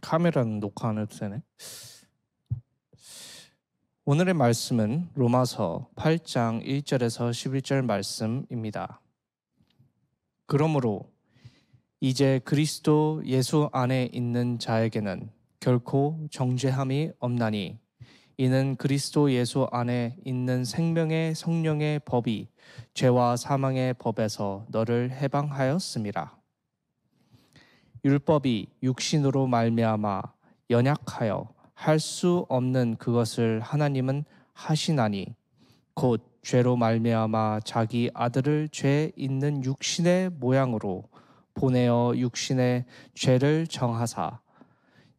카메라는 녹화 안 해도 되네. 오늘의 말씀은 로마서 8장 1절에서 11절 말씀입니다. 그러므로 이제 그리스도 예수 안에 있는 자에게는 결코 정죄함이 없나니 이는 그리스도 예수 안에 있는 생명의 성령의 법이 죄와 사망의 법에서 너를 해방하였음이라. 율법이 육신으로 말미암아 연약하여 할 수 없는 그것을 하나님은 하시나니 곧 죄로 말미암아 자기 아들을 죄 있는 육신의 모양으로 보내어 육신의 죄를 정하사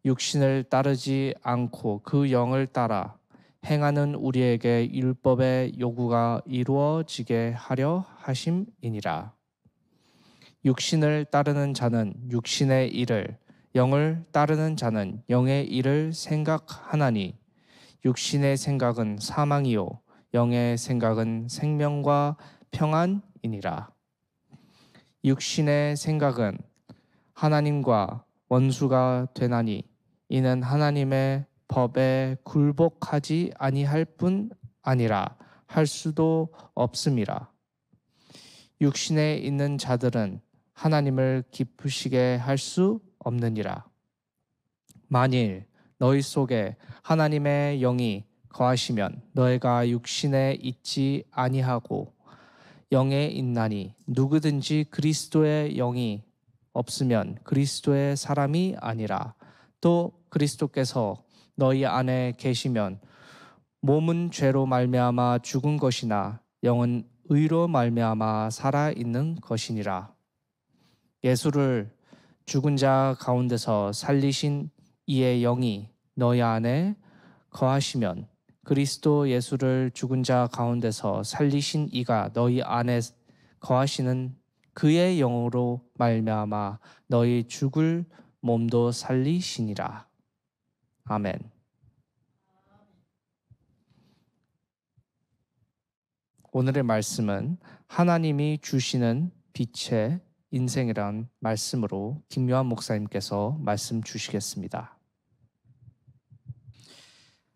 육신을 따르지 않고 그 영을 따라 행하는 우리에게 율법의 요구가 이루어지게 하려 하심이니라. 육신을 따르는 자는 육신의 일을, 영을 따르는 자는 영의 일을 생각하나니 육신의 생각은 사망이요 영의 생각은 생명과 평안이니라. 육신의 생각은 하나님과 원수가 되나니 이는 하나님의 법에 굴복하지 아니할 뿐 아니라 할 수도 없음이라. 육신에 있는 자들은 하나님을 기쁘시게 할 수 없느니라. 만일 너희 속에 하나님의 영이 거하시면 너희가 육신에 있지 아니하고 영에 있나니 누구든지 그리스도의 영이 없으면 그리스도의 사람이 아니라. 또 그리스도께서 너희 안에 계시면 몸은 죄로 말미암아 죽은 것이나 영은 의로 말미암아 살아 있는 것이니라. 예수를 죽은 자 가운데서 살리신 이의 영이 너희 안에 거하시면 그리스도 예수를 죽은 자 가운데서 살리신 이가 너희 안에 거하시는 그의 영으로 말미암아 너희 죽을 몸도 살리시니라. 아멘. 오늘의 말씀은 하나님이 주시는 빛의 인생이란 말씀으로 김요한 목사님께서 말씀 주시겠습니다.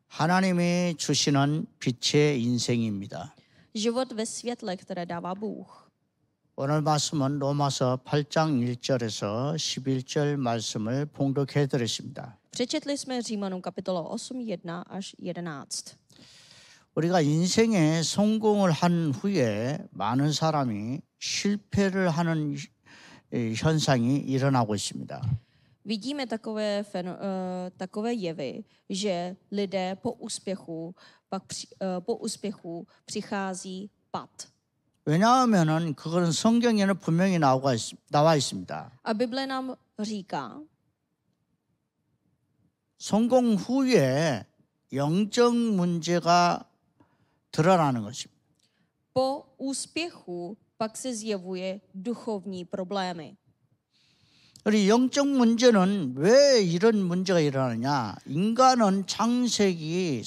하나님이 주시는 빛의 인생입니다. Život ve světle, které dává Bůh. 오늘 말씀은 로마서 8장 1절에서 11절 말씀을 봉독해 드렸습니다. Přečetli jsme Římanům kapitolu 8, 1 až 11. 우리가 인생에 성공을 한 후에 많은 사람이 실패를 하는 현상이 일어나고 있습니다. Vidíme takové jevy, že lidé po úspěchu přichází pad. 왜냐하면은 그거는 성경에는 분명히 나와 있습니다. A Bible nám říká, 성공 후에 영적 문제가 드러나는 것입니다. po úspěchu pak se zjevuje duchovní problémy. 우리 영적 문제는 왜 이런 문제가 일어나느냐? 인간은 창세기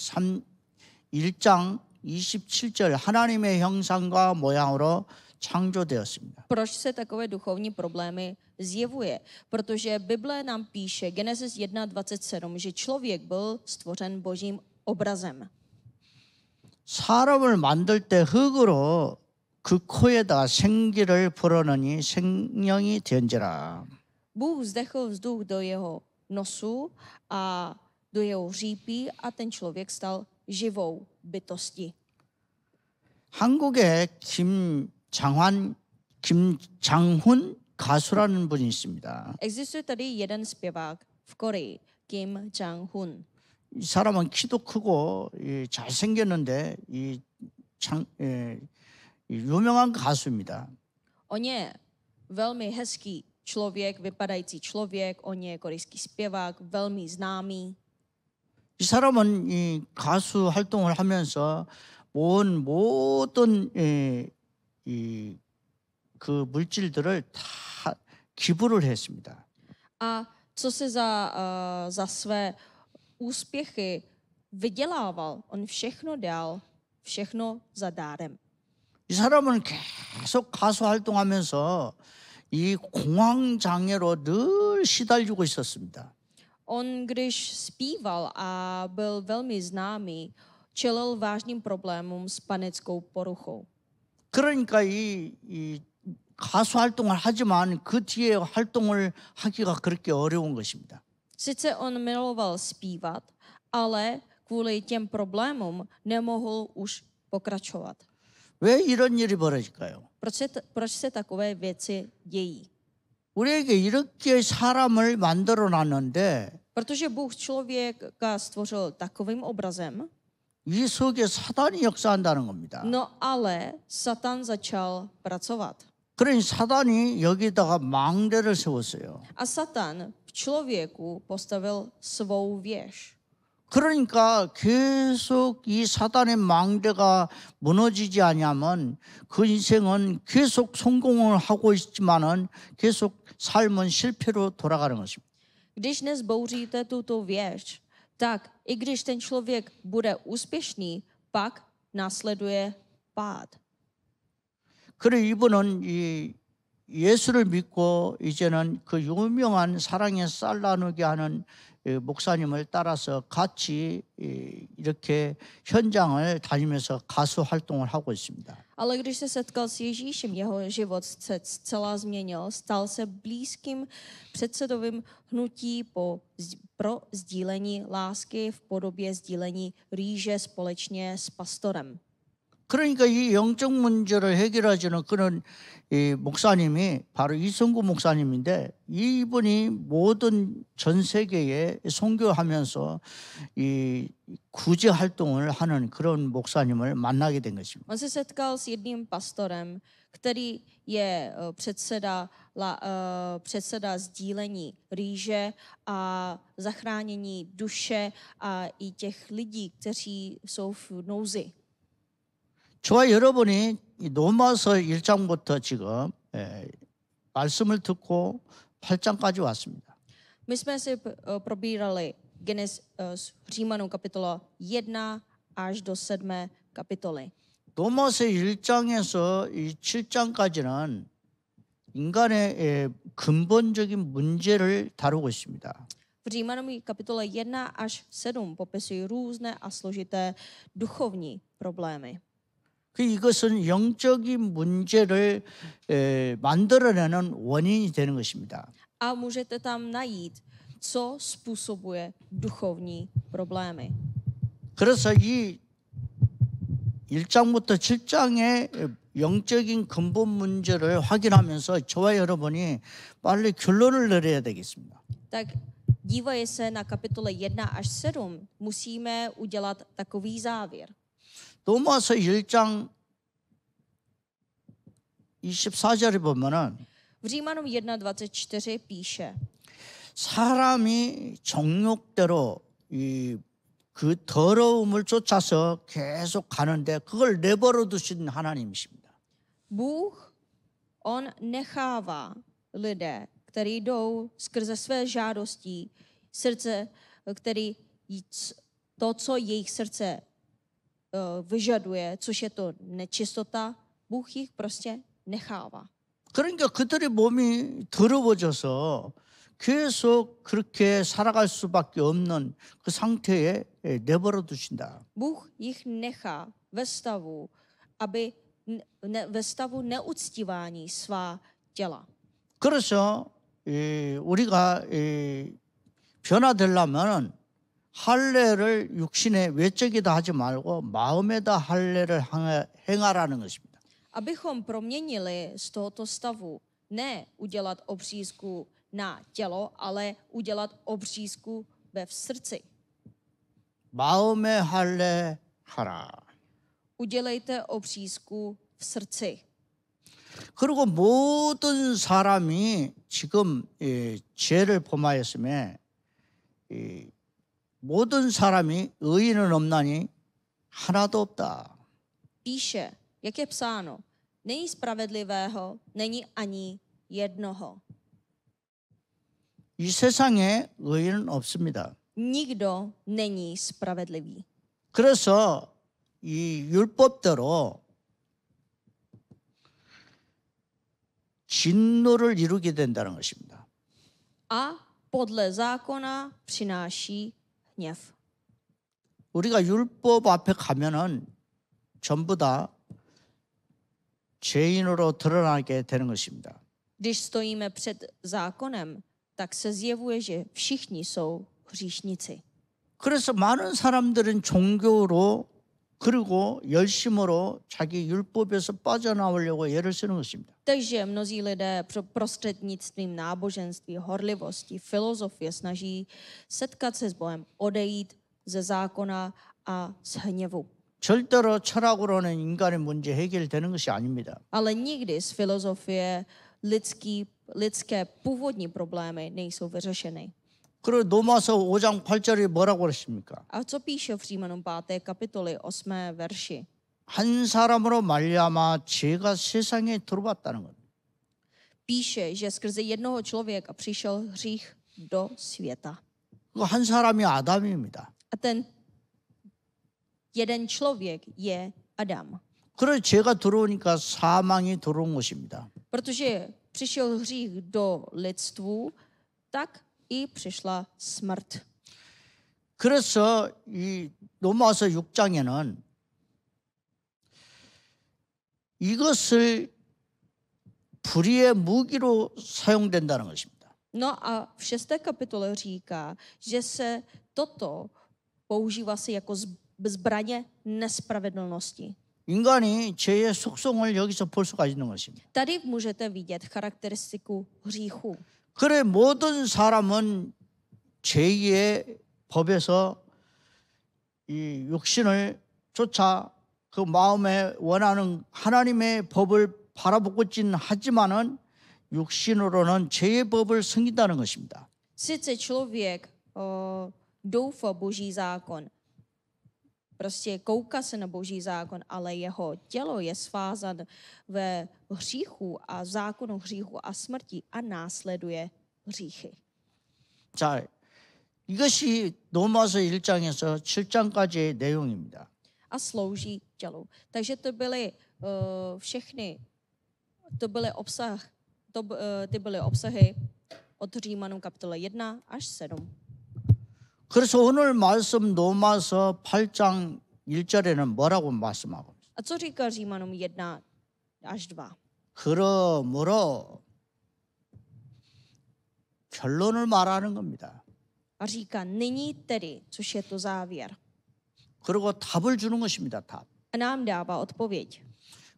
1장 27절 하나님의 형상과 모양으로 창조되었습니다. Proč se takové duchovní problémy zjevuje? Protože Bible nám píše Genesis 1:27, že člověk byl stvořen Božím obrazem. 사람을 만들 때 흙으로 그 코에다가 생기를 불어넣으니 생명이 된지라. Bůh vzdechl vzduch do jeho nosu a do jeho řípí a ten člověk stal živou bytostí. 한국에 김장훈 가수라는 분이 있습니다. Existuje tady jeden zpěvák v Koreji, Kim Jang-hun. 이 사람은 키도 크고 잘생겼는데 유명한 가수입니다. On je velmi hezký člověk, vypadající člověk, on je korejský zpěvák, velmi známý. 이 사람은 이 가수 활동을 하면서 모든 그 물질들을 다 기부를 했습니다. A co se za své úspěchy vydělával, on všechno dal všechno za dárem. 이 사람은 계속 가수 활동하면서 이 공황 장애로 늘 시달리고 있었습니다. On, když zpíval a byl velmi známý, čelil vážným problémům s panickou poruchou. 그러니까 이 가수 활동을 하지만 그 뒤에 활동을 하기가 그렇게 어려운 것입니다. Sice on miloval zpívat, ale kvůli těm problémům nemohl už pokračovat. 왜 이런 일이 벌어질까요? Proč se takové věci dějí? 우리에게 이렇게 사람을 만들어 놨는데 Protože Bůh člověka stvořil takovým obrazem, 이 속에 사단이 역사한다는 겁니다. no ale Satan začal pracovat. 그러니 사단이 여기다가 망대를 세웠어요. A Satan v člověku postavil svou věž. 그러니까 계속 이 사단의 망대가 무너지지 않으면 그 인생은 계속 성공을 하고 있지만은 계속 삶은 실패로 돌아가는 것입니다. Když nezbouříte tuto věž, tak i když ten člověk bude úspěšný, pak následuje pád. 그래 이분은 이 예수를 믿고 이제는 그 유명한 사랑의 쌀 나누게 하는 목사님을 따라서 같이 이렇게 현장을 다니면서 가수 활동을 하고 있습니다. Ale když se setkal s Ježíšem, jeho život se zcela změnil, stal se blízkým předsedovým hnutí pro sdílení lásky v podobě sdílení rýže společně s pastorem. 그러니까 이 영적 문제를 해결하시는 그런 목사님이 바로 이성구 목사님인데 이분이 모든 전 세계에 선교하면서 이 구제 활동을 하는 그런 목사님을 만나게 된 것입니다. On se setkal s jedním pastorem, který je předseda sdílení rýže a zachránění duše a i těch lidí, kteří jsou v nouzi. 저와 여러분이 로마서 1장부터 지금 말씀을 듣고 8장까지 왔습니다. My jsme si probírali Římanům kapitola 1 až do 7. kapitoly. 로마서 1장에서 이 7장까지는 인간의 근본적인 문제를 다루고 있습니다. V Římanům kapitole 1 až 7 popisují různé a složité duchovní problémy. 이것은 영적인 문제를 만들어내는 원인이 되는 것입니다. A můžete tam najít, co způsobuje duchovní problémy. 그래서 이 1장부터 7장의 영적인 근본 문제를 확인하면서 저와 여러분이 빨리 결론을 내려야 되겠습니다. Tak dívají se na kapitole 1 až 7, musíme udělat takový závěr. 로마서 1장 24절에 보면은 V Římanům 1.24 píše: 사람이 정욕대로 그 더러움을 쫓아서 계속 가는데 그걸 내버려 두신 하나님이십니다. Bůh, on nechává lidé, kteří jdou skrze své žádostí, srdce, to, co jejich srdce vyžaduje, což je to nečistota, Bůh jich prostě nechává. 그러니까 그들의 몸이 더러워져서 계속 그렇게 살아갈 수밖에 없는 그 상태에 내버려 두신다. Bůh jich nechá ve stavu, ve stavu neuctívání svá těla. 그래서 우리가 변화되려면 할례를 육신의 외적에다 하지 말고 마음에다 할례를 행하라는 것입니다. Abychom proměnili z tohoto stavu, ne udělat obřízku na tělo, ale udělat obřízku ve srdci. 마음에 할례 하라. Udělejte obřízku v srdci. 그리고 모든 사람이 지금 죄를 범하였음에 모든 사람이 의인은 없나니 하나도 없다. Píše, jak je psáno, není spravedlivého, není ani jednoho. 이 세상에 의인은 없습니다. Nikdo není spravedlivý. 그래서 이 율법대로 진노를 이루게 된다는 것입니다. A podle zákona přináší hněv. 우리가 율법 앞에 가면은 전부 다 죄인으로 드러나게 되는 것입니다. Když stojíme před zákonem, tak se zjevuje, že všichni jsou hříšníci. 그래서 많은 사람들은 종교로 그리고 열심으로 자기 율법에서 빠져나오려고 애를 쓰는 것입니다. Takže mnozí lidé prostřednictvím náboženství, horlivosti, filozofie snaží setkat se s Bohem, odejít ze zákona a z hněvu. 절대로 철학으로는 인간의 문제 해결되는 것이 아닙니다. Ale nikdy z filozofie lidské původní problémy nejsou vyřešeny. 그리고 로마서 5장 8절에 뭐라고 그랬습니까? A co píše v Římanům 5. kapitoly 8. verši? 한 사람으로 말미암아 죄가 세상에 들어왔다는 것. Píše, že skrze jednoho člověka přišel hřích do světa. 그 한 사람이 아담입니다. A ten jeden člověk je Adam. 그래서 죄가 들어오니까 사망이 들어온 것입니다. Protože přišel hřích do lidstvu, tak i přišla smrt. 그래서 이 로마서 6장에는 이것을 불의의 무기로 사용된다는 것입니다. No a v 6. kapitole říká, že se toto používá si jako zbraně nespravedlnosti. 인간이 죄의 속성을 여기서 볼 수가 있는 것입니다. Tady můžete vidět charakteristiku hříchu. 그래 모든 사람은 죄의 법에서 이 육신을 쫓아 그 마음에 원하는 하나님의 법을 바라보고는 하지만은 육신으로는 죄의 법을 섬긴다는 것입니다. Sice člověk doufá Boží zákon, prostě kouká se na Boží zákon, ale jeho tělo je svázan ve hříchu a zákonu hříchu a smrti a následuje hříchy. 자, 이것이 로마서 1장에서 7장까지의 내용입니다. A slouží tělu. Takže to byly všechny, ty byly obsahy od Římanům kapitoly 1 až 7. 그래서 오늘 말씀 로마서 8장 1절에는 뭐라고 말씀하고 있습니다. A co říká Římanům 1 až 2? 그러므로 결론을 말하는 겁니다. A říká, nyní tedy, což je to závěr. 그리고 답을 주는 것입니다. 답. A nám dává odpověď.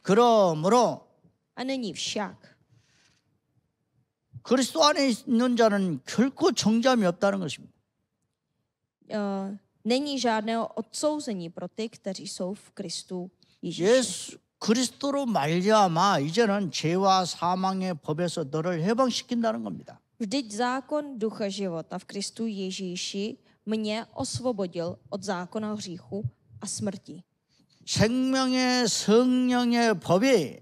그러므로 A není však. 그리스도 안에 있는 자는 결코 정죄함이 없다는 것입니다. Není žádného odsouzení pro ty, kteří jsou v Kristu Ježíši. 예수 그리스도로 말미암아 이제는 죄와 사망의 법에서 너를 해방시킨다는 겁니다. Vždyť zákon ducha života v Kristu Ježíši mě osvobodil od zákona hříchu a smrti. 생명의 성령의 법이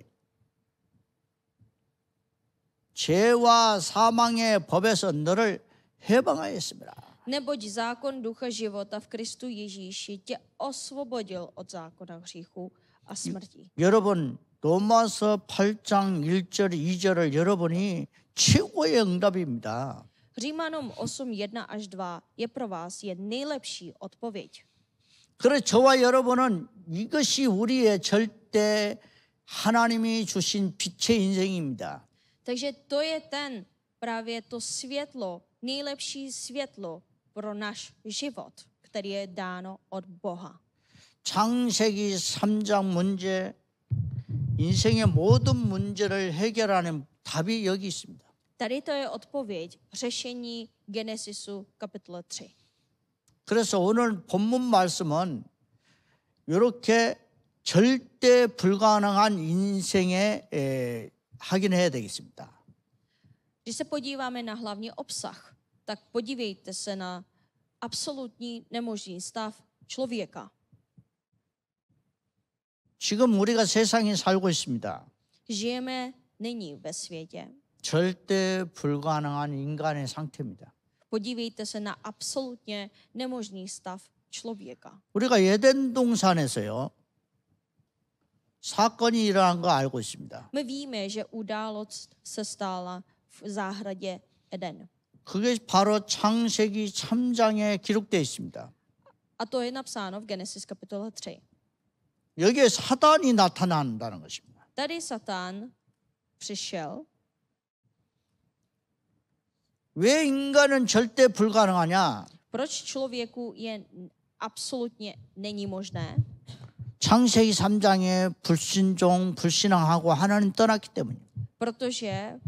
죄와 사망의 법에서 너를 해방하였습니다. Neboť zákon ducha života v Kristu Ježíši tě osvobodil od zákona hříchu a smrti. 여러분 로마서 8장 1절 2절을 여러분이 최고의 응답입니다. Římanům 8, 1 až 2 je pro vás jen nejlepší odpověď. 그래 저와 여러분은 이것이 우리의 절대 하나님이 주신 빛의 인생입니다. Takže to je právě to světlo, nejlepší světlo pro náš život, který je dáno od Boha. 창세기 3장 문제, 인생의 모든 문제를 해결하는 답이 여기 있습니다. Tady to je odpověď řešení Genesisu kapitola 3. 그래서 오늘 본문 말씀은 이렇게 절대 불가능한 인생에 확인해야 되겠습니다. Když se podíváme na hlavní obsah, tak podívejte se na absolutní nemožný stav člověka. 지금 우리가 세상에 살고 있습니다. Žijeme nyní ve světě. 절대 불가능한 인간의 상태입니다. Podívejte se na absolutně nemožný stav člověka. 우리가 에덴 동산에서요. 사건이 일어난 거 알고 있습니다. My víme, že událost se stála v zahradě Eden. 그게 바로 창세기 3장에 기록되어 있습니다. A to je napsáno v Genesis kapitole 3. 여기에 사단이 나타난다는 것입니다. Tady Satan přišel. 왜 인간은 절대 불가능하냐? Proč člověku je absolutně není možné? 창세기 3장에 불신종, 불신앙하고 하나님 떠났기 때문이에요. Protože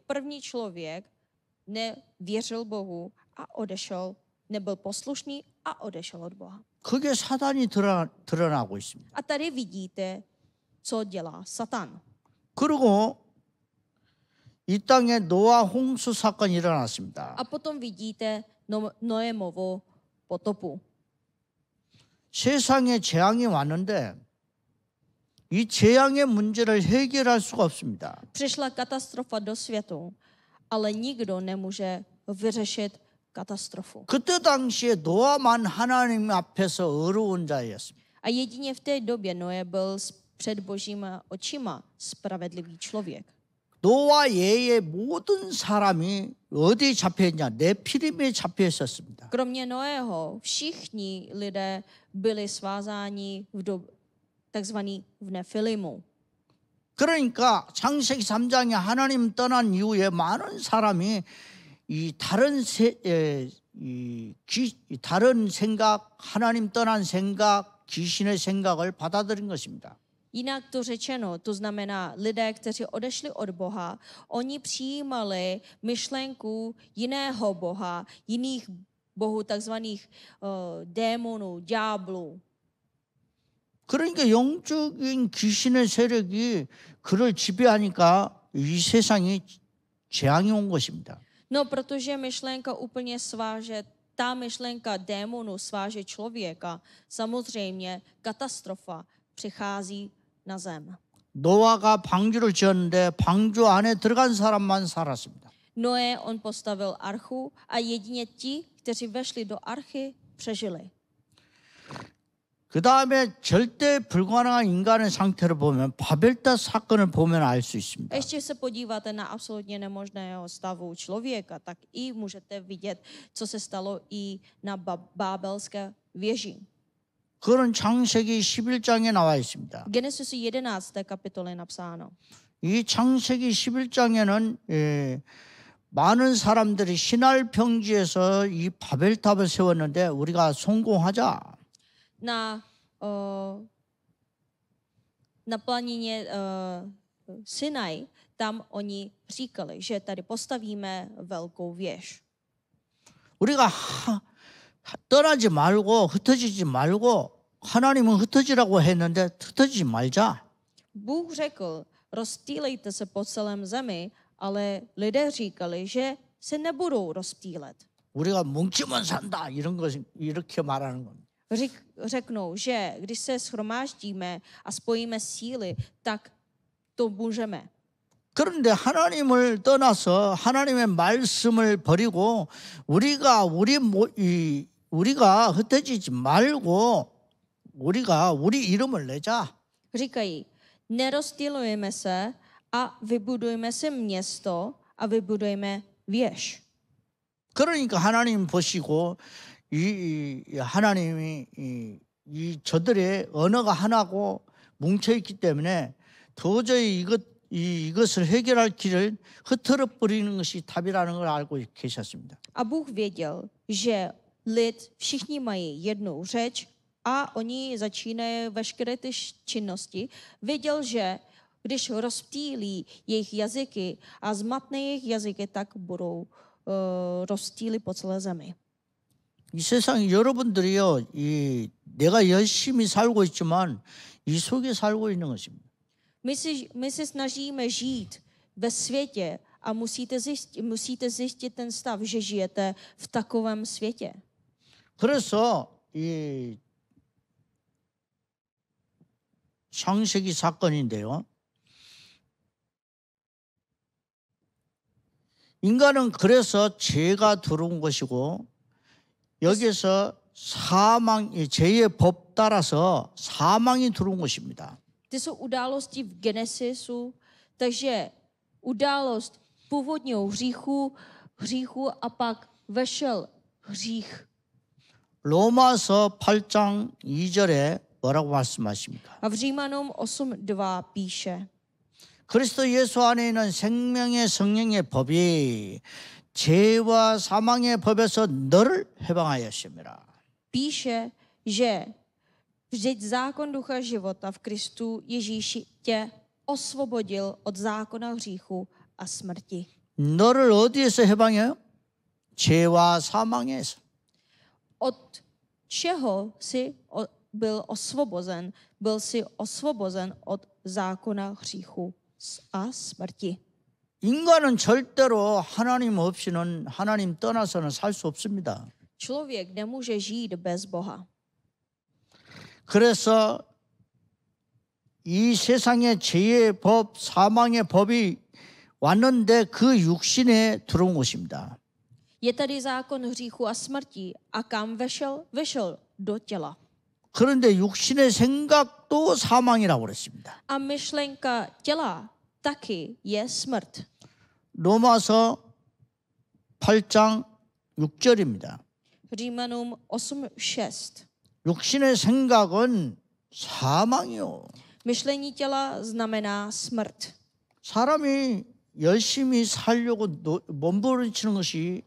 první člověk nevěřil Bohu a odešel, nebyl poslušný a odešel od Boha. 그게 사단이 드러나고 있습니다. A tady vidíte, co dělá Satan. 그리고 이 땅에 노아 홍수 사건이 일어났습니다. A potom vidíte Noémovu potopu. 세상에 재앙이 왔는데 이 재앙의 문제를 해결할 수가 없습니다. Přišla katastrofa do světu, ale nikdo nemůže vyřešit katastrofu. 그때 당시에 노아만 하나님 앞에서 어려운 자였습니다. A jedině v té době Noé byl před božíma očima spravedlivý člověk. 노아 예의 모든 사람이 어디에 잡혀있냐? 네피림에 잡혀 있었습니다. Kromě Noého všichni lidé byli svázáni takzvaný v Nefilimu. 그러니까 창세기 3장에 하나님 떠난 이후에 많은 사람이 이 다른 생각, 하나님 떠난 생각, 귀신의 생각을 받아들인 것입니다. Jinak to řečeno, to znamená lidé, kteří odešli od Boha, oni přijímali myšlenku jiného Boha, jiných bohů, takzvaných démonů, ďáblů. 그러니까 영적인 귀신의 세력이 그를 지배하니까 이 세상이 재앙이 온 것입니다. No, protože myšlenka úplně sváže, ta myšlenka démonu sváže člověka, samozřejmě katastrofa přichází na zem. 노아가 방주를 지었는데 방주 안에 들어간 사람만 살았습니다. Noé, on postavil archu a jedině ti, kteří vešli do archy, přežili. 그 다음에 절대 불가능한 인간의 상태를 보면 바벨탑 사건을 보면 알 수 있습니다. Ještě se podíváte na absolutně nemožného stavu člověka, tak i můžete vidět, co se stalo i na Bábelské věži. 그런 창세기 11장에 나와 있습니다. V Genesis 11. kapitole napsáno. 이 창세기 11장에는 많은 사람들이 신할 평지에서 이 바벨탑을 세웠는데 우리가 성공하자. Na planině Sinaj, tam oni říkali, že tady postavíme velkou věž. 우리가 떠나지 말고 흩어지지 말고 하나님은 흩어지라고 했는데 흩어지지 말자. Bůh řekl, rozptýlejte se po celém zemi, ale lidé říkali, že se nebudou rozptýlet. 우리가 뭉치면 산다 이런 것 이렇게 말하는 겁니다. Řeknou, že když se shromáždíme a spojíme síly, tak to můžeme. 그런데 하나님을 떠나서 하나님의 말씀을 버리고 우리가 흩어지지 말고 우리가 우리 이름을 내자. Říkají, nerozptýlujeme se a vybudujeme si město a vybudujeme věž. 그러니까 하나님 보시고 하나님이 저들의 언어가 하나고 뭉쳐 있기 때문에 도저히 이것을 해결할 길을 흐트러 버리는 것이 답이라는 걸 알고 계셨습니다. A Bůh věděl, že lid všichni mají jednu řeč a oni začínají veškeré ty činnosti. Věděl, že když rozptýlí jejich jazyky a zmatne jejich jazyky, tak budou rozptýlit po celé zemi. 이 세상에 여러분들이요, 내가 열심히 살고 있지만 이 속에 살고 있는 것입니다. My se snažíme žít ve světě a musíte zjistit ten stav, že žijete v takovém světě. 그래서 이 창세기 사건인데요. 인간은 그래서 죄가 들어온 것이고 여기서 죄의 법 따라서 사망이 들어온 것입니다. Ty jsou události v Genesisu, takže událost původního hříchu a pak vešel hřích. 로마서 8장 2절에 뭐라고 말씀하십니까? A v Římanům 8.2 píše, 그리스도 예수 안에 있는 생명의 성령의 법이 죄와 사망의 법에서 너를 해방하였습니다. píše, že vždyť zákon ducha života v Kristu Ježíši tě osvobodil od zákona hříchu a smrti. 너를 어디에서 해방해요? 죄와 사망에서. Od čeho jsi byl osvobozen? Byl jsi osvobozen od zákona hříchu a smrti. 인간은 절대로 하나님 없이는 하나님 떠나서는 살 수 없습니다. Člověk nemůže žít bez Boha. 그래서 이 세상에 죄의 법, 사망의 법이 왔는데 그 육신에 들어온 것입니다. Je tady zákon hříchu a smrti a kam vešel? Vešel do těla. 그런데 육신의 생각도 사망이라고 그랬습니다. A myšlenka těla taky je smrt. 로마서 8장 6절입니다. Římanům 8.6. 육신의 생각은 사망이요. Myšlení těla znamená smrt. 사람이 열심히 살려고 몸부림치는 것이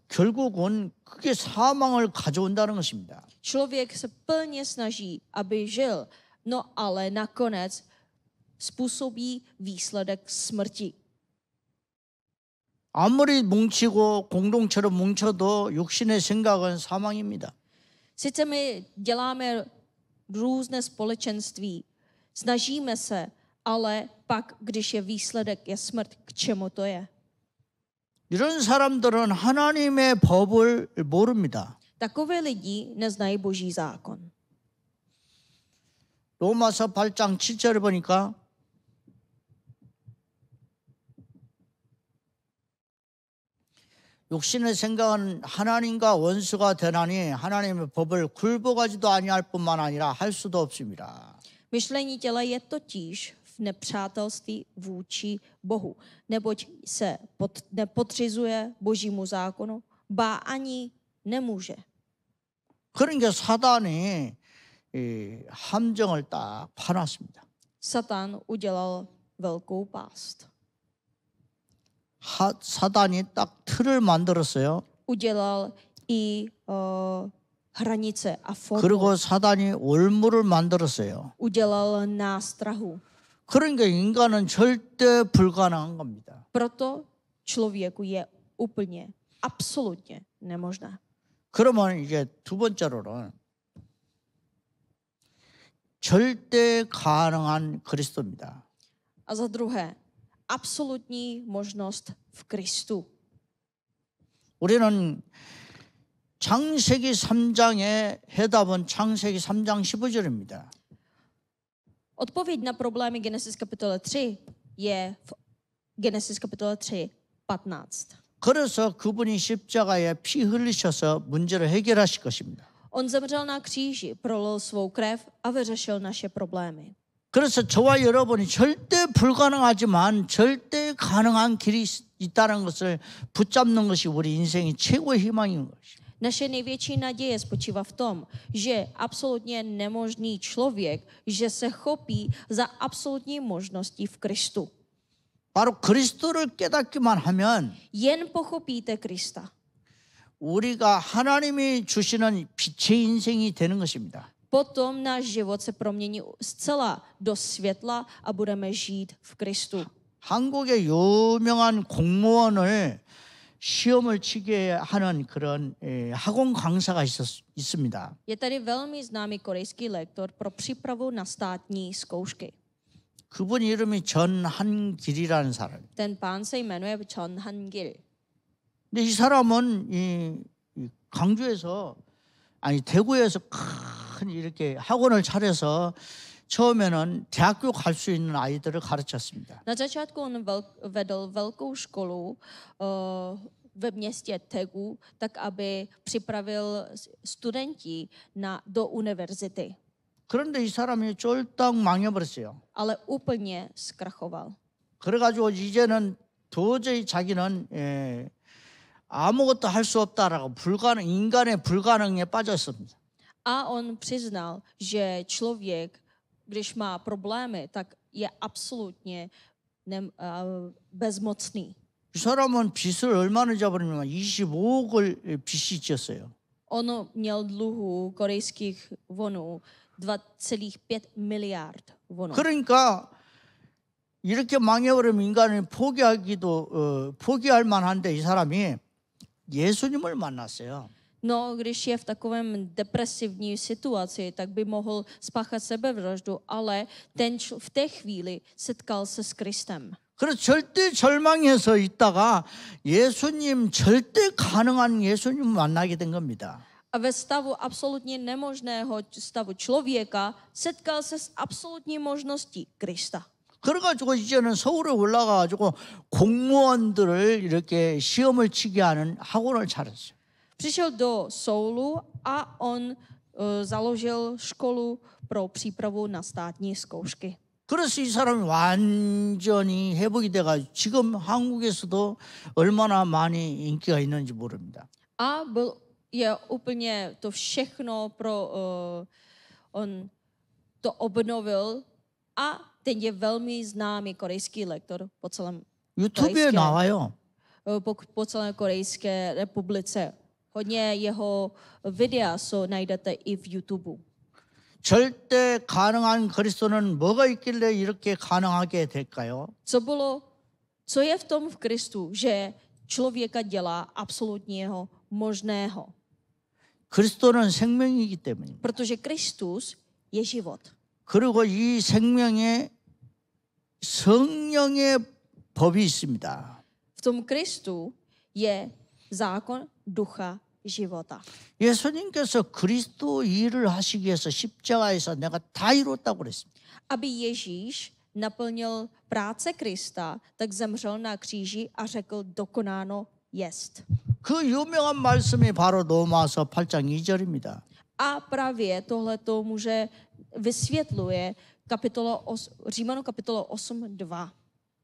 결국은 그게 사망을 가져온다는 것입니다. Člověk se plně snaží, aby žil, no ale nakonec způsobí výsledek smrti. 아무리 뭉치고 공동체로 뭉쳐도 육신의 생각은 사망입니다. Sice my děláme různé společenství, snažíme se, ale pak, když je výsledek, je smrt, k čemu to je? 이런 사람들은 하나님의 법을 모릅니다. Takové lidi neznají Boží zákon. 로마서 8장 7절에 보니까 육신의 생각은 하나님과 원수가 되나니 하나님의 법을 굴복하지도 아니할 뿐만 아니라 할 수도 없습니다. Myšlení těla je totiž v nepřátelství vůči Bohu, neboť se nepodřizuje Božímu zákonu, ba ani nemůže. 그러니까 사단이 함정을 딱 파놨습니다. Satan udělal velkou pást. 사단이 딱 틀을 만들었어요. Udělal i hranice a formu. 그리고 사단이 올무를 만들었어요. Udělal nástrahu. 그러니까 인간은 절대 불가능한 겁니다. Proto člověku je úplně, absolutně nemožné. 그러면 이제 두 번째로는 절대 가능한 그리스도입니다. A za druhé, absolutní možnost v Kristu. 우리는 창세기 3장의 해답은 창세기 3장 15절입니다. Odpověď na problémy Genesis kapitole 3 je v Genesis kapitole 3, 15. 그래서 그분이 십자가에 피 흘리셔서 문제를 해결하실 것입니다. On zemřel na kříži, prolil svou krev a vyřešil naše problémy. 그래서 저와 여러분이 절대 불가능하지만 절대 가능한 길이 있다는 것을 붙잡는 것이 우리 인생의 최고의 희망인 것이죠. Naše největší naděje spočívá v tom, že absolutně nemožný člověk, že se chopí za absolutní možností v Kristu. 바로 그리스도를 깨닫기만 하면 Jen pochopíte Krista. 우리가 하나님이 주시는 빛의 인생이 되는 것입니다. Potom náš život se promění zcela do světla a budeme žít v Kristu. 한국의 유명한 공무원을 시험을 치게 하는 그런 학원 강사가 있습니다. Je tady velmi známý korejský lektor pro přípravu na státní zkoušky. 그분 이름이 전한길이라는 사람. Ten pán se jmenuje Chon Han-gil. 근데 이 사람은 이 강주에서 아니 대구에서 큰 이렇게 학원을 차려서 처음에는 대학교 갈 수 있는 아이들을 가르쳤습니다. Na začátku on vedl velkou školu ve městě Tegu, tak aby připravil studenti do univerzity. 그런데 이 사람이 쫄딱 망해버렸어요. ale úplně zkrachoval. 그래가지고 이제는 도저히 자기는 아무것도 할 수 없다라고 인간의 불가능에 빠졌습니다. A on přiznal, že člověk, když má problémy, tak je absolutně bezmocný. 이 사람은 빚을 얼마나 져버리냐면 25억을 빚이 지었어요. On měl dluhu korejských vonů 2,5 miliard vonů. 그러니까 이렇게 망해버리면 인간이 포기할 만한데 이 사람이 예수님을 만났어요. No, když je v takovém depresivní situaci, tak by mohl spáchat sebevraždu, ale v té chvíli setkal se s Kristem. 그래서 절대 절망해서 있다가 예수님 절대 가능한 예수님을 만나게 된 겁니다. A ve stavu absolutně nemožného stavu člověka setkal se s absolutní možností Krista. 그래가지고 이제는 서울에 올라가가지고 공무원들을 이렇게 시험을 치게 하는 학원을 차렸어요. Přišel do Soulu a on založil školu pro přípravu na státní zkoušky. 그래서 이 사람이 완전히 회복이 돼가지고 지금 한국에서도 얼마나 많이 인기가 있는지 모릅니다. A je úplně to všechno on to obnovil a teď je velmi známý korejský lektor po celém 유튜브에 나와요. po celé Korejské republice. Hodně jeho videa najdete i v YouTube. 절대 가능한 그리스도는 뭐가 있길래 이렇게 가능하게 될까요? Co je v tom v Kristu, že člověka dělá absolutního možného? 그리스도는 생명이기 때문입니다. Protože Kristus je život. 그리고 이 생명에 성령의 법이 있습니다. V tom Kristu je zákon ducha života. 예수님께서 그리스도 일을 하시기 위해서 십자가에서 내가 다 이뤘다고 그랬습니다. Aby Ježíš naplnil práce Krista, tak zemřel na kříži a řekl dokonáno jest. 그 유명한 말씀이 바로 로마서 8장 2절입니다. A právě tohleto vysvětluje Římanu kapitolo 8:2.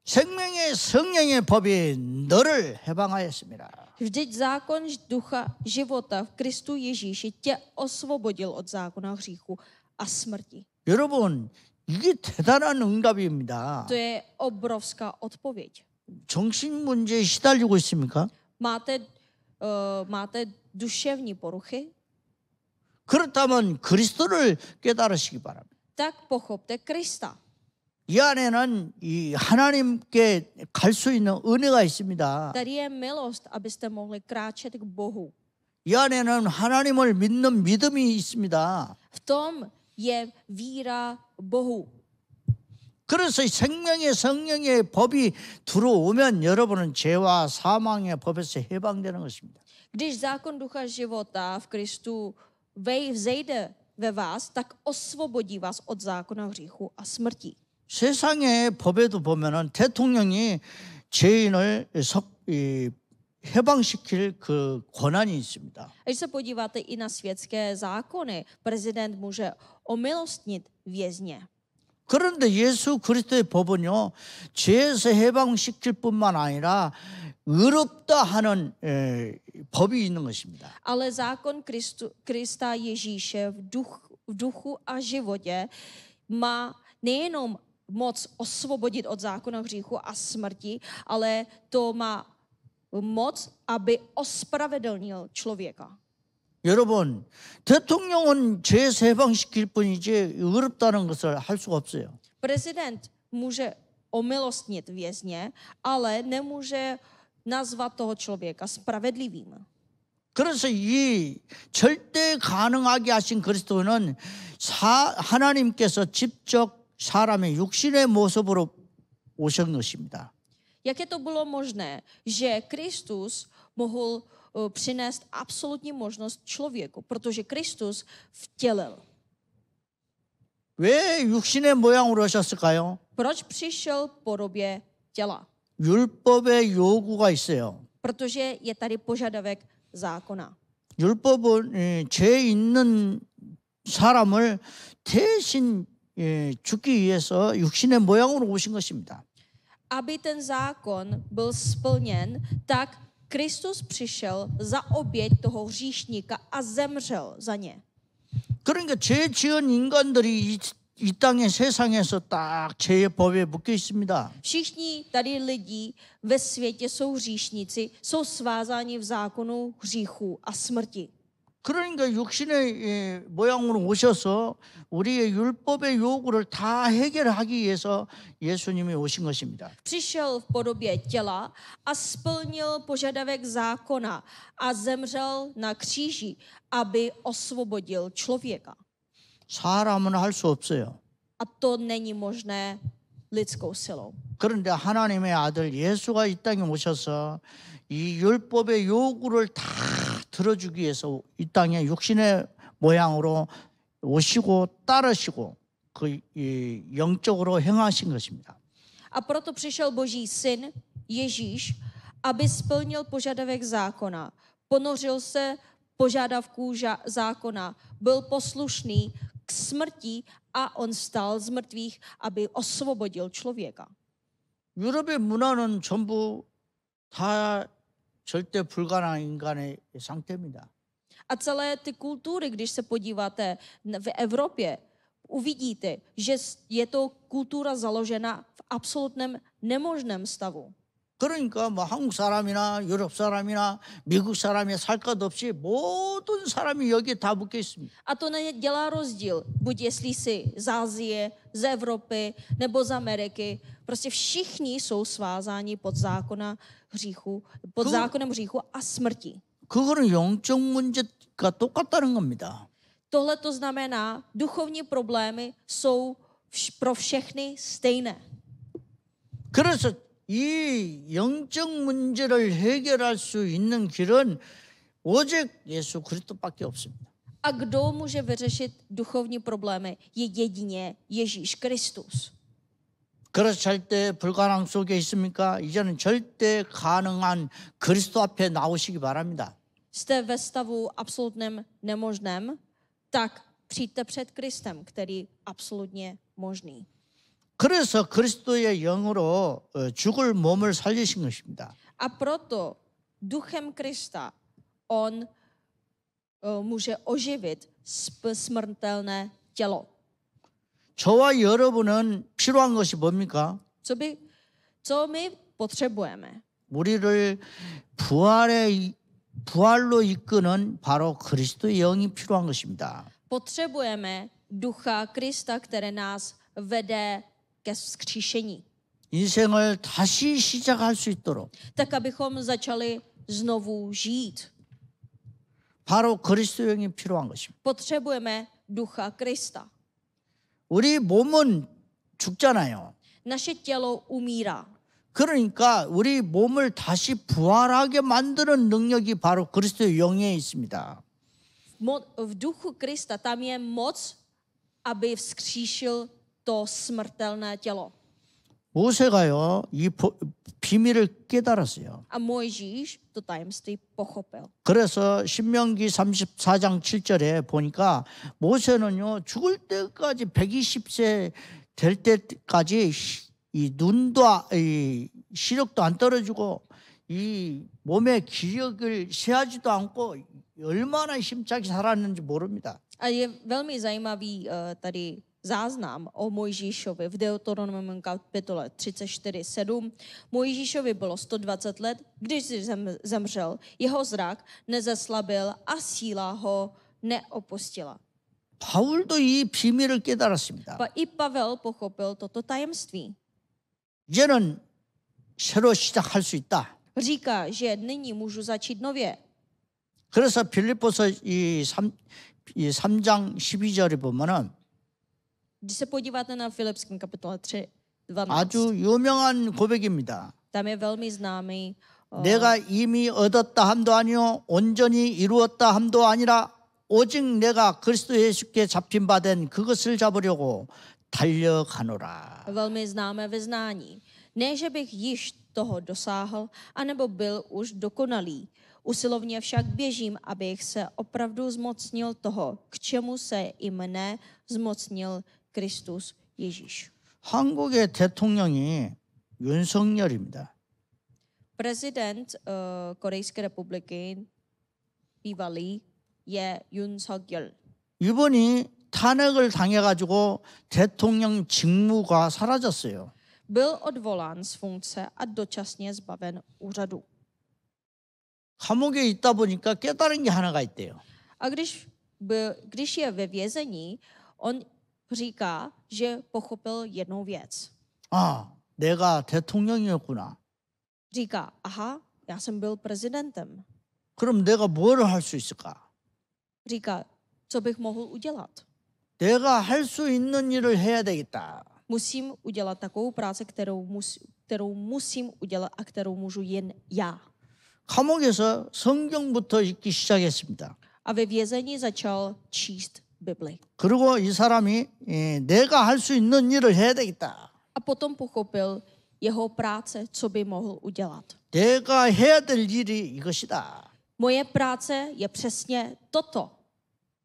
생명의 성령의 법이 너를 해방하였습니다. Vždyť zákon ducha života v Kristu Ježíši tě osvobodil od zákona hříchu a smrti. 여러분, 이게 대단한 응답입니다. To je obrovská odpověď. 정신 문제에 시달리고 있습니까? Máte duševní poruchy? 그렇다면 그리스도를 깨달으시기 바랍니다. Tak pochopte Krista. 이 안에는 이 하나님께 갈 수 있는 은혜가 있습니다. Tady je milost, abyste mohli kráčet k Bohu. 이 안에는 하나님을 믿는 믿음이 있습니다. V tom je víra Bohu. 그래서 이 생명의 성령의 법이 들어오면 여러분은 죄와 사망의 법에서 해방되는 것입니다. Když zákon ducha života v Kristu vzejde ve vás, tak osvobodí vás od zákona hříchu a smrti. 세상의 법에도 보면은 대통령이 죄인을 해방시킬 그 권한이 있습니다. Když se podíváte i na světské zákony, prezident může omilostnit vězně. 그런데 예수 그리스도의 법은요, 죄에서 해방시킬 뿐만 아니라 의롭다 하는 법이 있는 것입니다. Ale zákon Krista Ježíše v duchu a životě má nejenom moc osvobodit od zákona hříchu a smrti, ale to má moc, aby ospravedlnil člověka. 여러분, 대통령은 죄에서 해방시킬 뿐이지 의롭다는 것을 할 수가 없어요. Prezident může omilostnit vězně, ale nemůže nazvat toho člověka spravedlivým. 그래서 이 절대 가능하게 하신 그리스도는 하나님께서 직접 사람의 육신의 모습으로 오신 것입니다. Jak je to bylo možné, že Kristus mohl přinést absolutní možnost člověku, protože Kristus vtělil. 왜 육신의 모양으로 오셨을까요? Proč přišel v podobě těla? 율법의 요구가 있어요. Protože je tady požadavek zákona. 율법은 죄 있는 사람을 대신 죽기 위해서 육신의 모양으로 오신 것입니다. Aby ten zákon byl splněn, tak Kristus přišel za oběť toho hříšníka a zemřel za ně. 그러니까 죄 지은 인간들이 이 땅의 세상에서 딱 죄의 법에 묶여 있습니다. Všichni tady lidi ve světě jsou hříšníci, jsou svázáni v zákonu hříchu a smrti. 그러니까 육신의 모양으로 오셔서 우리의 율법의 요구를 다 해결하기 위해서 예수님이 오신 것입니다. Přišel v podobě těla a splnil požadavek zákona a zemřel na kříži, aby osvobodil člověka. 사람은 할 수 없어요. A to není možné lidskou silou. 그런데 하나님의 아들 예수가 이 땅에 오셔서 이 율법의 요구를 다 들어주기 위해서 이 땅에 육신의 모양으로 오시고 따르시고 그 영적으로 행하신 것입니다. A proto přišel Boží syn Ježíš, aby splnil požadavek zákona. Ponořil se požadavků zákona, byl poslušný k smrti a on vstal z mrtvých, aby osvobodil člověka. 유럽의 문화는 전부 다 절대 불가능한 인간의 상태입니다. A celé ty kultury, když se podíváte v Evropě, uvidíte, že je to kultura založena v absolutním nemožném stavu. 그러니까 뭐 한국 사람이나 유럽 사람이나 미국 사람이 살 것 없이 모든 사람이 여기에 다 묶여 있습니다. A to nedělá rozdíl, buď jestli jsi z Asie, z Evropy nebo z Ameriky. Prostě všichni jsou svázáni pod zákonem hříchu a smrti. 그거는 영적 문제가 똑같다는 겁니다. Tohle to znamená, duchovní problémy jsou pro všechny stejné. 그래서 이 영적 문제를 해결할 수 있는 길은 오직 예수 그리스도밖에 없습니다. A kdo může vyřešit duchovní problémy, je jedině Ježíš Kristus. 그래서 절대 불가능 속에 있습니까? 이제는 절대 가능한 그리스도 앞에 나오시기 바랍니다. Jste ve stavu absolutním nemožném, tak přijďte před Kristem, který je absolutně možný. 그래서 그리스도의 영으로 죽을 몸을 살리신 것입니다. A proto duchem Krista on může oživit smrtelné tělo. 저와 여러분은 필요한 것이 뭡니까? Co my potřebujeme? 우리를 부활로 이끄는 바로 그리스도의 영이 필요한 것입니다. Potřebujeme ducha Krista, který nás vede ke vzkříšení. 인생을 다시 시작할 수 있도록 Tak, abychom začali znovu žít. 바로 그리스도 영이 필요한 것입니다. Potřebujeme ducha Krista. 우리 몸은 죽잖아요. Naše tělo umírá. 그러니까 우리 몸을 다시 부활하게 만드는 능력이 바로 그리스도의 영에 있습니다. V duchu Krista tam je moc, aby vzkříšil to smrtelné tělo. 모세가요 이 비밀을 깨달았어요. A Mojžíš to tajemství pochopil. 그래서 신명기 34장 7절에 보니까 모세는요 죽을 때까지 120세 될 때까지 이 눈도 이 시력도 안 떨어지고 이 몸의 기력을 세하지도 않고 얼마나 힘차게 살았는지 모릅니다. A je velmi zajímavý tady záznam o Mojžíšovi v Deuteronomium kapitole 34:7. Mojžíšovi bylo 120 let, když zemřel, jeho zrak nezeslabil a síla ho neopustila. 바울도 이 비밀을 깨달았습니다. I Pavel pochopil toto tajemství. 이제는 새로 시작할 수 있다. Říká, že nyní můžu začít nově. 그래서 빌립보서 이 3장 12절에 보면은 Když se podíváte na Filipském kapitole 3:12, 아주 유명한 고백입니다. tam je velmi známý. 내가 이미 얻었다 함도 아니요 온전히 이루었다 함도 아니라 오직 내가 그리스도 예수께 잡힌 바 된 그것을 잡으려고 달려가노라. Velmi známé vyznání. Ne, že bych již toho dosáhl, anebo byl už dokonalý. Usilovně však běžím, abych se opravdu zmocnil toho, k čemu se i mne zmocnil Kristus Ježíš. 한국의 대통령이 윤석열입니다. Prezident Korejské republiky, bývalý, je Yoon Suk-yeol. 이번이 탄핵을 당해가지고 대통령 직무가 사라졌어요. Byl odvolán z funkce a dočasně zbaven úřadu. 감옥에 있다 보니까 깨달은 게 하나가 있대요. A když je ve vězení, on říká, že pochopil jednu věc. 아, 내가 대통령이었구나. Říká, aha, já jsem byl prezidentem. 그럼 내가 뭘 할 수 있을까? Říká, co bych mohl udělat? 내가 할 수 있는 일을 해야 되겠다. Musím udělat takovou práci, kterou musím udělat a kterou můžu jen já. 감옥에서 성경부터 읽기 시작했습니다. A ve vězení začal číst Bibli. 그리고 이 사람이 내가 할 수 있는 일을 해야 되겠다. A potom pochopil jeho práce, co by mohl udělat. 내가 해야 될 일이 이것이다. Moje práce je přesně toto.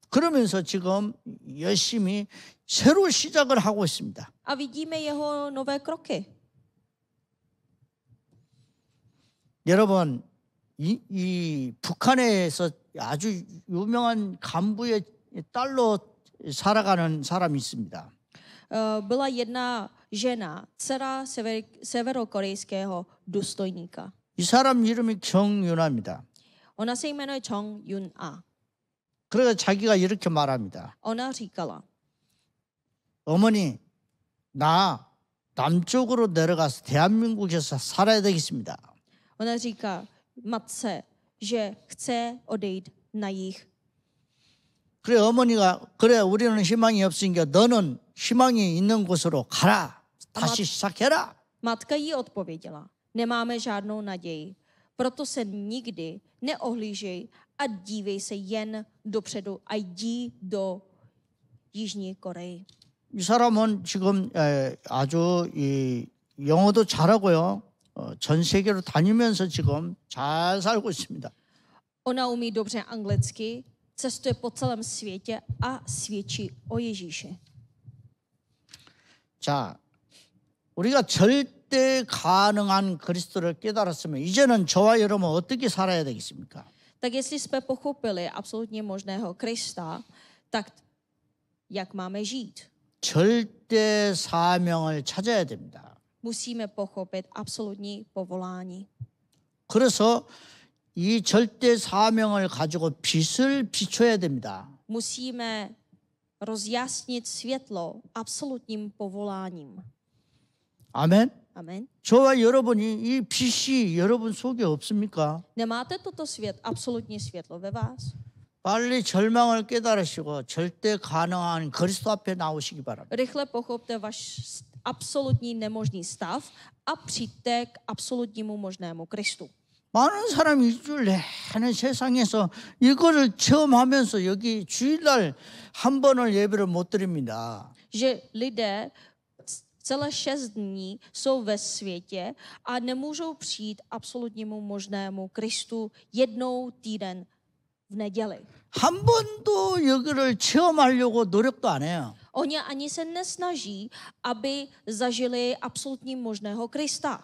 그러면서 지금 열심히 새로 시작을 하고 있습니다. A vidíme jeho nové kroky. 여러분, 이 북한에서 아주 유명한 간부의 딸로 살아가는 사람이 있습니다. Byla jedna žena, dcera severokorejského důstojníka. 이 사람 이름이 정윤아입니다. Ona se jmenuje Chung Yun-a. 그래서 자기가 이렇게 말합니다. Ona říkala, 어머니, 나 남쪽으로 내려가서 대한민국에서 살아야 되겠습니다. ona říká matce, že chce odejít na jih. 그래 어머니가 그래 우리는 희망이 없으니까 너는 희망이 있는 곳으로 가라. 다시 시작해라. Matka jí odpověděla, nemáme žádnou naději, proto se nikdy neohlížej a dívej se jen dopředu a jdi do Jižní Koreji. 이 사람은 지금 아주 이 영어도 잘하고요. 전 세계로 다니면서 지금 잘 살고 있습니다. Ona umí dobře anglicky, cestuje po celém světě a svědčí o Ježíši. 자, 우리가 절대 가능한 그리스도를 깨달았으면 이제는 저와 여러분 어떻게 살아야 되겠습니까? Tak jestli jsme pochopili absolutně možného Krista, tak jak máme žít? 절대 사명을 찾아야 됩니다. Musíme pochopit absolutní povolání. 그래서 이 절대 사명을 가지고 빛을 비춰야 됩니다. Musíme rozjasnit světlo absolutním povoláním. 아멘. Amen. 저와 여러분이 이 빛이 여러분 속에 없습니까? Nemáte toto absolutní světlo ve vás? 빨리 절망을 깨달으시고 절대 가능한 그리스도 앞에 나오시기 바랍니다. Rychle pochopte váš absolutní nemožný stav a přijďte k absolutnímu možnému Kristu. 많은 사람이 일주일 내내 세상에서 이거를 체험하면서 여기 주일날 한 번을 예배를 못 드립니다. Že lidé celé 6 dní jsou ve světě a nemůžou přijít absolutnímu možnému Kristu jednou týden v neděli. 한 번도 여기를 체험하려고 노력도 안 해요. Oni ani se nesnaží, aby zažili absolutní možného Krista.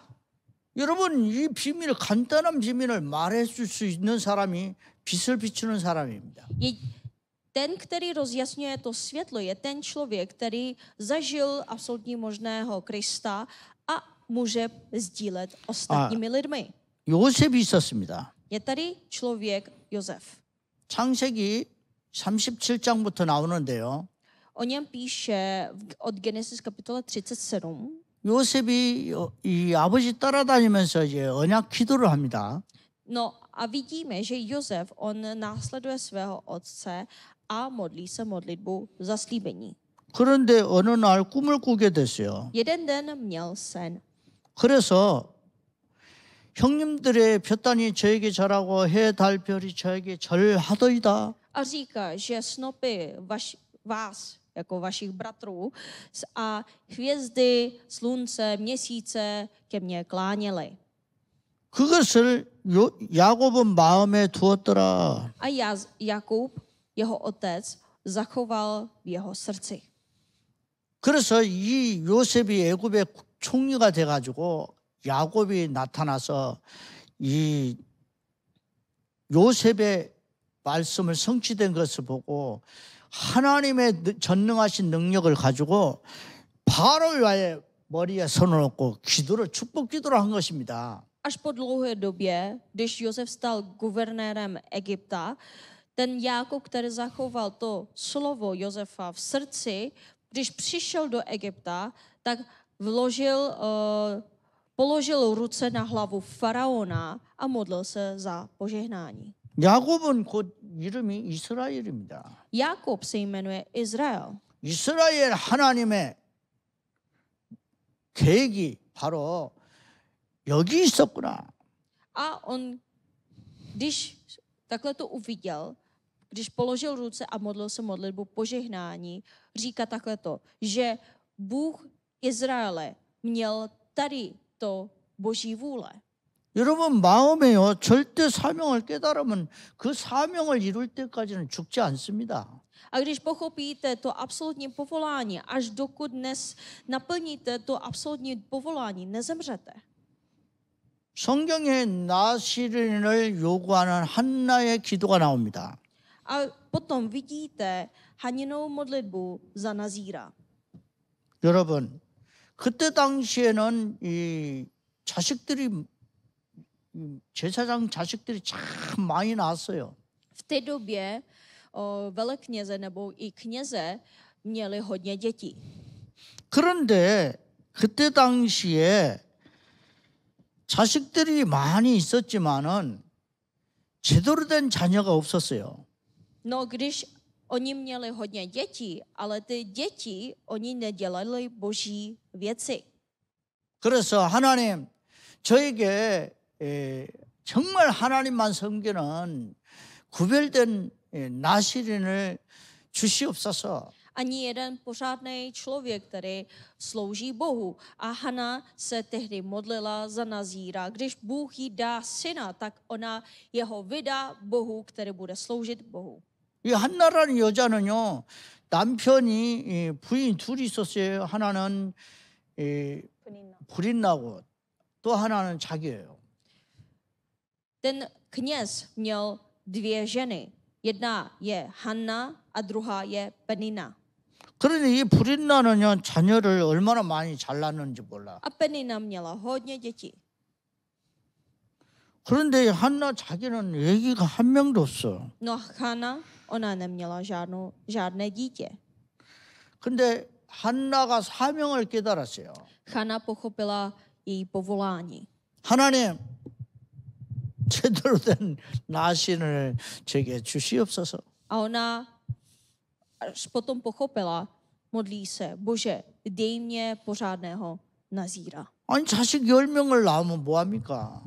여러분 이 비밀을 간단한 비밀을 말해줄 수 있는 사람이 빛을 비추는 사람입니다. Ten, který rozjasňuje to světlo, je ten člověk, který zažil absolutní možného Krista a může sdílet ostatními lidmi. 요셉이 있었습니다. Je tady člověk Josef. 창세기 37장부터 나오는데요. O něm píše od Genesis kapitola 37. 요셉이 이 아버지 따라다니면서 이제 언약 기도를 합니다. No a vidíme, že Josef, on následuje svého otce a modlí se modlitbu zaslíbení. 그런데 어느 날 꿈을 꾸게 됐어요. Jeden den měl sen. 그래서 형님들의 볕단이 저에게 절하고 해, 달, 별이 저에게 절하더이다. A říká, že snopy vás, jako vašich bratrů, a hvězdy, slunce, měsíce ke mně kláněly. 그것을 야곱은 마음에 두었더라. A Jakub, jeho otec, zachoval v jeho srdci. 그래서 이 요셉이 애굽의 총리가 돼가지고 야곱이 나타나서 이 요셉의 말씀을 성취된 것을 보고 하나님의 전능하신 능력을 가지고 바로의 머리에 손을 얹고 기도를 축복 기도를 한 것입니다. Až po dlouhé době, když Josef stal guvernérem Egypta, ten Jákob, který zachoval to slovo Josefa v srdci, když přišel do Egypta, tak položil ruce na hlavu faraona a modlil se za požehnání. 야곱은 곧 이름이 이스라엘입니다. Jákob se jmenuje Izrael. 이스라엘 하나님의 계획이 바로 여기 있었구나. A on, když takhle to uviděl, když položil ruce a modlil se modlitbu požehnání, říká takhle to, že Bůh Izraele měl tady to Boží vůle. 여러분 마음에요 절대 사명을 깨달으면 그 사명을 이룰 때까지는 죽지 않습니다. A když pochopíte to absolutní povolání, až dokud dnes naplníte to absolutní povolání, nezemřete. 성경에 나시린을 요구하는 한나의 기도가 나옵니다. A potom vidíte Haninou modlitbu za Nazíra. 여러분 그때 당시에는 이 자식들이 제사장 자식들이 참 많이 낳았어요. V té době velekněze nebo i kněze měli hodně dětí. 그런데 그때 당시에 자식들이 많이 있었지만은 제대로 된 자녀가 없었어요. No, když oni měli hodně dětí, ale ty děti, oni nedělali boží věci. 그래서 하나님 저에게 정말 하나님만 섬기는 구별된 나시린을 주시옵소서. Ani jeden pořádný člověk, který slouží Bohu. A Hana se tehdy modlila za Nazíra. Když Bůh jí dá syna, tak ona jeho vydá Bohu, který bude sloužit Bohu. 이 한나라는 여자는요 남편이 부인 둘이 있었어요. 하나는 불이 나고 또 하나는 자기예요. Ten kněz měl dvě ženy. Jedna je Hanna a druhá je Penina. 그런데 이 브린나는요 자녀를 얼마나 많이 잘 낳는지 몰라. A Penina měla hodně dětí. 그런데 한나 자기는 애기가 한 명도 없어. No Hana, ona neměla žádné dítě. 근데 한나가 사명을 깨달았어요. Hana pochopila její povolání. 하나님 제대로 된 나신을 제게 주시옵소서. A ona až potom pochopila, modlí se, Bože, dej mě pořádného Nazíra. 아니 자식 10명을 낳으면 뭐합니까?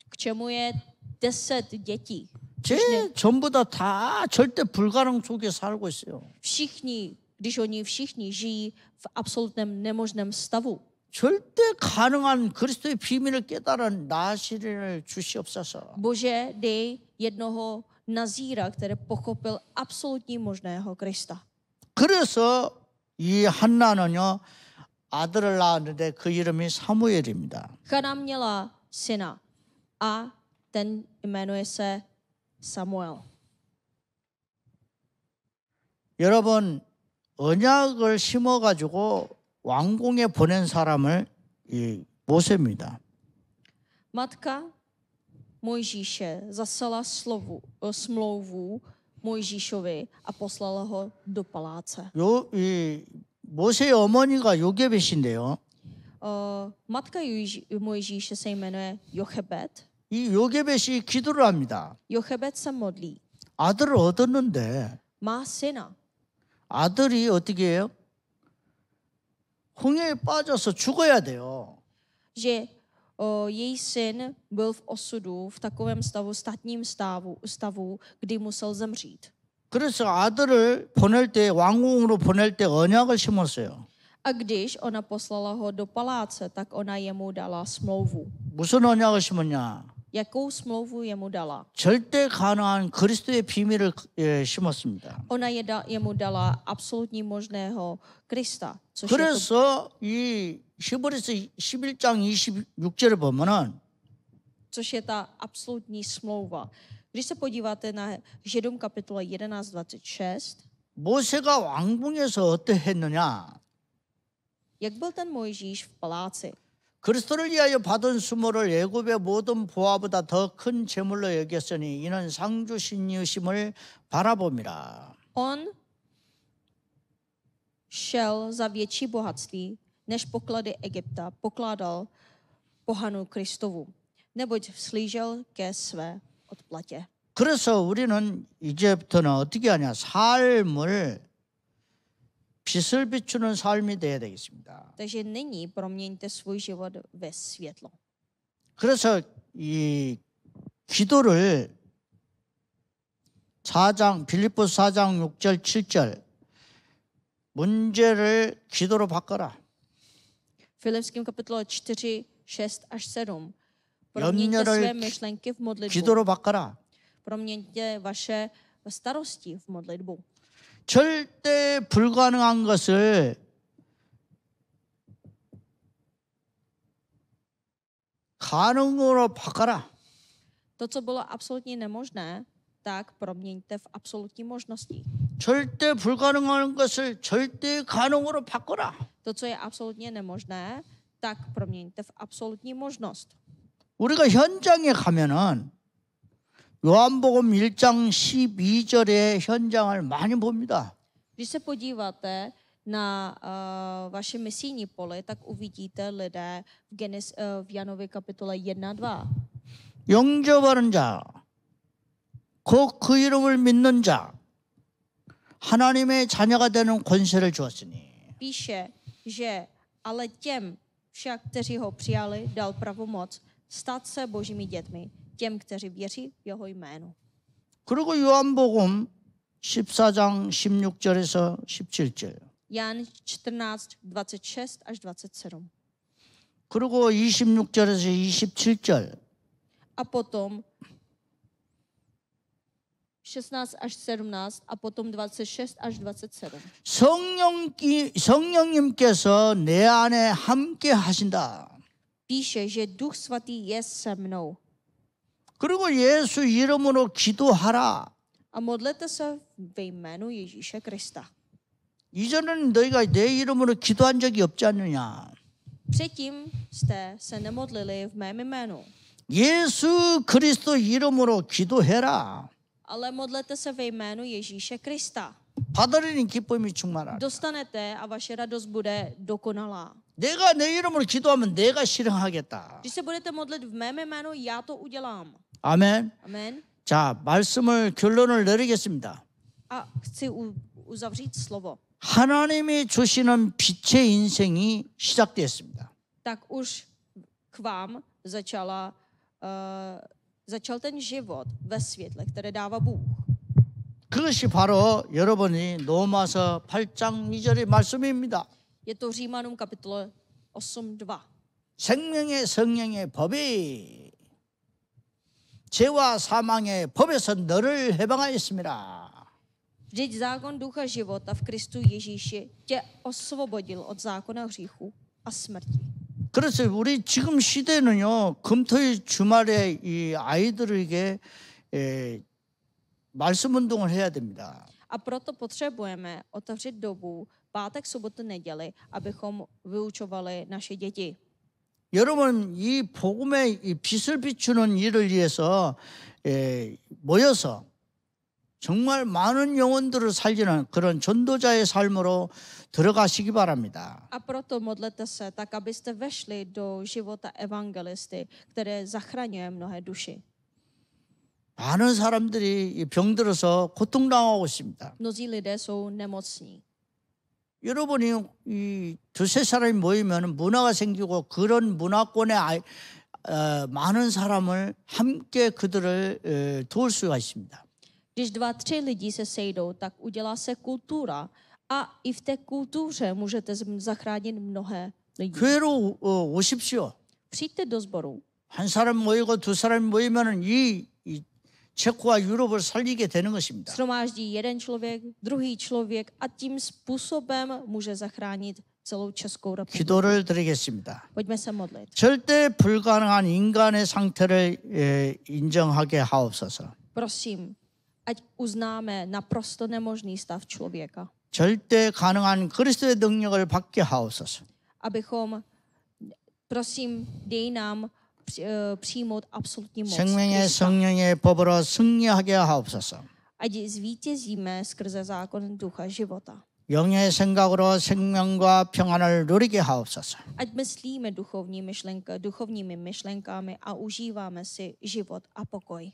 K čemu je 10 dětí? 쟤 전부 다 절대 불가능 속에 살고 있어요. Všichni, když oni všichni žijí v absolutním nemožném stavu. 절대 가능한 그리스도의 비밀을 깨달은 나시린을 주시옵소서. Bože, dej jednoho Nazíra, který pochopil absolutní možného Krista. 그래서 이 한나는요 아들을 낳았는데 그 이름이 사무엘입니다. Hana měla syna a ten jmenuje se Samuel. 여러분 언약을 심어가지고 왕궁에 보낸 사람을 이 모세입니다. Matka Mojžíše zasala smlouvu Mojžíšovi a poslala ho do paláce. 이 모세의 어머니가 요게벳인데요. Matka Mojžíše se jmenuje Jochebed. 이 요게벳이 기도를 합니다. Jochebed se modlí. 아들을 얻었는데 Má syna. 아들이 어떻게 해요? 홍해에 빠져서 죽어야 돼요. Že její syn byl v osudu, v takovém státním stavu, kdy musel zemřít. 그래서 아들을 보낼 때 왕궁으로 보낼 때 언약을 심었어요. A když ona poslala ho do paláce, tak ona jemu dala smlouvu. 무슨 언약을 심었냐? Jakou smlouvu jemu dala? 절대 가능한 그리스도의 비밀을 심었습니다. Ona jemu dala absolutní možného Krista, což je to, 그래서 이 히브리서 11장 26절을 보면은 což je ta absolutní smlouva. Když se podíváte na Židům kapitola 11:26, 모세가 왕궁에서 어떠했느냐? jak byl ten Mojžíš v paláci? 그리스도를 위하여 받은 수모를 애굽의 모든 보화보다 더 큰 재물로 여겼으니 이는 상주신이심을 바라봅니다. On šel za větší bohatství, než poklady Egypta pokládal pohanu Kristovu, neboť vzhlížel ke své odplatě. 그래서 우리는 이제부터는 어떻게 하냐? 삶을 빛을 비추는 삶이 되어야 되겠습니다. Takže nyní proměňte svůj život ve světlo. 그래서 이 기도를 4장 빌립보서 4장 6절 7절 문제를 기도로 바꿔라. Filipským kapitola 4, 6 až 7. Proměňte 염려를 své myšlenky v modlitbu. 기도로 바꿔라. Proměňte vaše starosti v modlitbu. 절대 불가능한 것을 가능으로 바꿔라. To, co bylo absolutně nemožné, tak proměňte v absolutní možnosti. 절대 불가능한 것을 절대 가능으로 바꿔라. To, co je absolutně nemožné, tak proměňte v absolutní možnost. 우리가 현장에 가면은 요한복음 1장 12절의 현장을 많이 봅니다. Když se podíváte na vaše misijní pole, tak uvidíte lidé v Janově kapitole 1, 2. 영접하는 자, 곧 그 이름을 믿는 자, 하나님의 자녀가 되는 권세를 주었으니. Píše, že ale těm však, kteří ho přijali, dal pravomoc stát se božími dětmi, těm, kteří věří v jeho jménu. 그리고 요한복음 14장 16절에서 17절. Jan 14, 26 až 27. 그리고 26절에서 27절. A potom 16 až 17 a potom 26 až 27. 성령님께서 내 안에 함께 하신다. Píše, že Duch Svatý je se mnou. 그리고 예수 이름으로 기도하라. A modlete se ve jménu Ježíše Krista. 이전에는 너희가 내 이름으로 기도한 적이 없지 않느냐. Předtím jste se nemodlili v mém jménu. 예수 그리스도 이름으로 기도해라. Ale modlete se ve jménu Ježíše Krista. 받으리니 기쁨이 충만하라. Dostanete a vaše radost bude dokonalá. 내가 내 이름으로 기도하면 내가 실행하겠다. Když se budete modlit v mém jménu, já to udělám. 아멘. Amen. 자, 말씀을 결론을 내리겠습니다. A chci uzavřít slovo. 하나님이 주시는 빛의 인생이 시작되었습니다. Tak už k vám začal ten život ve světle, které dává Bůh. 그것이 바로 여러분이 로마서 8장 2절의 말씀입니다. Je to Římanům kapitola 8:2. 생명의 성령의 법이 죄와 사망의 법에서 너를 해방하였습니다. Vždyť zákon ducha života v Kristu Ježíši tě osvobodil od zákona hříchu a smrti. 그래서 우리 지금 시대는요, 금토일 주말에 이 아이들에게 말씀 운동을 해야 됩니다. A proto potřebujeme otevřít dobu pátek, sobotu, neděli, abychom vyučovali naše děti. 여러분, 이 복음의 이 빛을 비추는 일을 위해서 모여서 정말 많은 영혼들을 살리는 그런 전도자의 삶으로 들어가시기 바랍니다. A proto modlete se tak, abyste vešli do života evangelisty, které zachraňuje mnohé duši. 많은 사람들이 병들어서 고통당하고 있습니다. Mnozí lidé jsou nemocní. 여러분이 이 두세 사람이 모이면 문화가 생기고 그런 문화권에 많은 사람을 함께 그들을 도울 수가 있습니다. Když 2, 3 lidi se sejdou, tak udělá se kultura A i v té kultuře můžete zachránit mnohé lidi. 교회로 오십시오. Přijďte do sboru. 한 사람 모이고 두 사람 모이면은 이 체코와 유럽을 살리게 되는 것입니다. Shromáždí jeden člověk, druhý člověk a tím způsobem může zachránit celou Českou republiku. 기도를 드리겠습니다. Pojďme se modlit. 절대 불가능한 인간의 상태를 인정하게 하옵소서. Prosím, ať uznáme naprosto nemožný stav člověka. 절대 가능한 그리스도의 능력을 받게 하옵소서. Abychom, prosím, dej nám přijmout absolutní moc 생명의 Krista. 성령의 법으로 승리하게 하옵소서. Ať zvítězíme skrze zákon ducha života. 영의 생각으로 생명과 평안을 누리게 하옵소서. Ať myslíme duchovními myšlenkami a užíváme si život a pokoj.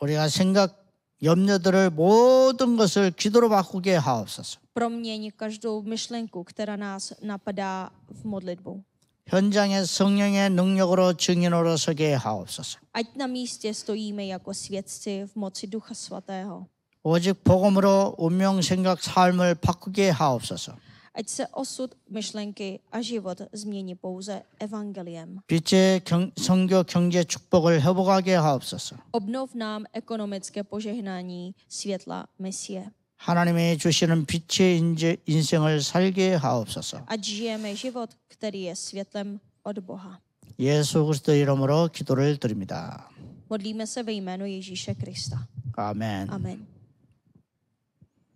우리가 생각 염려들을 모든 것을 기도로 바꾸게 하옵소서. Proměň každou myšlenku, která nás napadá v modlitbu. 현장에 성령의 능력으로 증인으로 서게 하옵소서. Ať na místě stojíme jako svědci v moci Ducha Svatého. 오직 복음으로 운명 생각 삶을 바꾸게 하옵소서. Ať se osud, myšlenky a život změní pouze evangeliem. 빛의 선교 경제 축복을 회복하게 하옵소서. Obnov nám ekonomické požehnání světla misie. 하나님이 주시는 빛의 인생을 살게 하옵소서. Ať žijeme život, který je světlem od Boha. 예수 그리스도 이름으로 기도를 드립니다. Modlíme se ve jménu Ježíše Krista. 아멘. Amen.